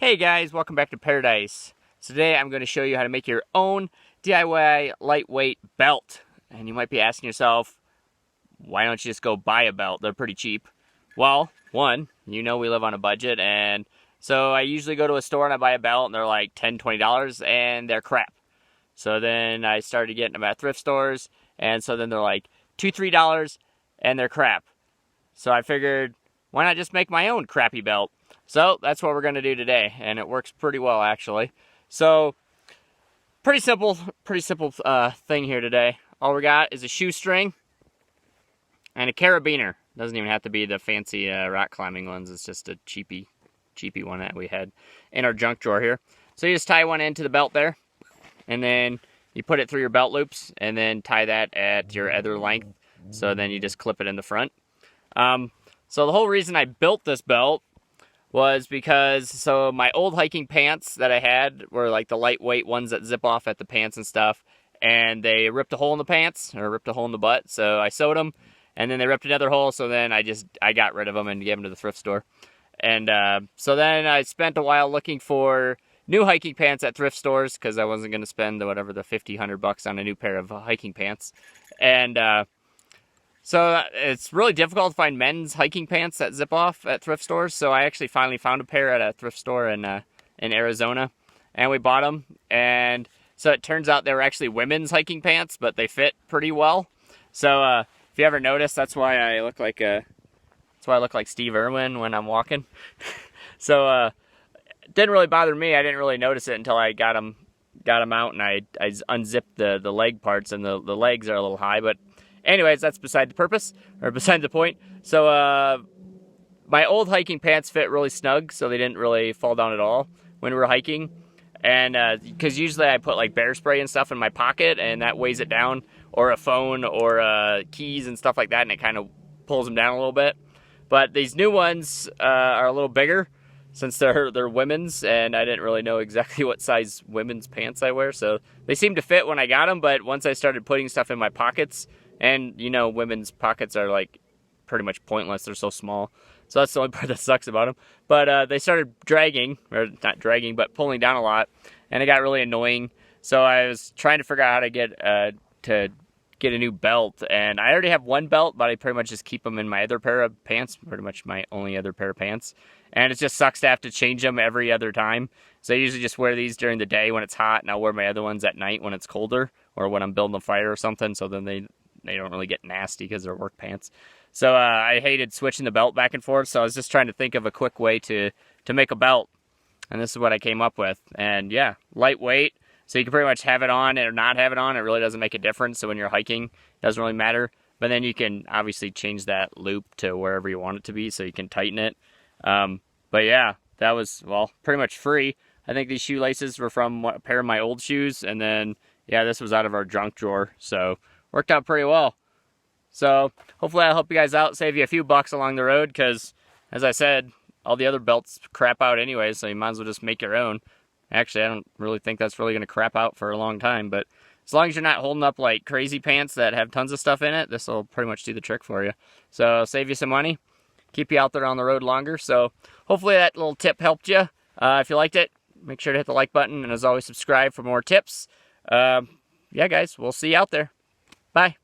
Hey guys, welcome back to Paradise. So today I'm going to show you how to make your own DIY lightweight belt. And you might be asking yourself, why don't you just go buy a belt? They're pretty cheap. Well, one, you know we live on a budget, and so I usually go to a store and I buy a belt and they're like $10, $20 and they're crap. So then I started getting them at thrift stores, and so then they're like $2, $3 and they're crap. So I figured, why not just make my own crappy belt? So that's what we're going to do today, and it works pretty well actually. So pretty simple thing here today. All we got is a shoestring and a carabiner. Doesn't even have to be the fancy rock climbing ones. It's just a cheapy one that we had in our junk drawer here. So you just tie one into the belt there, and then you put it through your belt loops, and then tie that at your other length. So then you just clip it in the front. So the whole reason I built this belt was because, my old hiking pants that I had were like the lightweight ones that zip off at the pants and stuff, and they ripped a hole in the pants, or ripped a hole in the butt, so I sewed them, and then they ripped another hole, so then I got rid of them and gave them to the thrift store. And so then I spent a while looking for new hiking pants at thrift stores, because I wasn't going to spend the $50, $100 on a new pair of hiking pants. And so it's really difficult to find men's hiking pants that zip off at thrift stores. So I actually finally found a pair at a thrift store in Arizona, and we bought them. And so it turns out they were actually women's hiking pants, but they fit pretty well. So if you ever notice, that's why I look like Steve Irwin when I'm walking. So it didn't really bother me. I didn't really notice it until I got them out, and I unzipped the leg parts, and the legs are a little high, but anyways, that's beside the point. So my old hiking pants fit really snug, so they didn't really fall down at all when we were hiking. And because usually I put like bear spray and stuff in my pocket, and that weighs it down, or a phone, or keys and stuff like that, and it kind of pulls them down a little bit. But these new ones are a little bigger, since they're women's, and I didn't really know exactly what size women's pants I wear. So they seemed to fit when I got them, but once I started putting stuff in my pockets, and you know, women's pockets are like pretty much pointless. They're so small. So that's the only part that sucks about them. But they started dragging, or not dragging, but pulling down a lot, and it got really annoying. So I was trying to figure out how to get a new belt, and I already have one belt, but I pretty much just keep them in my other pair of pants, pretty much my only other pair of pants. And it just sucks to have to change them every other time. So I usually just wear these during the day when it's hot, and I'll wear my other ones at night when it's colder, or when I'm building a fire or something, so then they don't really get nasty because they're work pants. So I hated switching the belt back and forth, so I was just trying to think of a quick way to make a belt. And this is what I came up with. And yeah, lightweight, so you can pretty much have it on or not have it on. It really doesn't make a difference. So when you're hiking, it doesn't really matter. But then you can obviously change that loop to wherever you want it to be, so you can tighten it. But yeah, that was, well, pretty much free. I think these shoelaces were from a pair of my old shoes, and then, yeah, this was out of our junk drawer. So worked out pretty well. So hopefully I'll help you guys out, save you a few bucks along the road, because as I said, all the other belts crap out anyway, so you might as well just make your own. Actually, I don't really think that's really going to crap out for a long time, but as long as you're not holding up like crazy pants that have tons of stuff in it, this will pretty much do the trick for you. So save you some money, keep you out there on the road longer. So hopefully that little tip helped you. If you liked it, make sure to hit the like button, and as always, subscribe for more tips. Yeah, guys, we'll see you out there. Bye.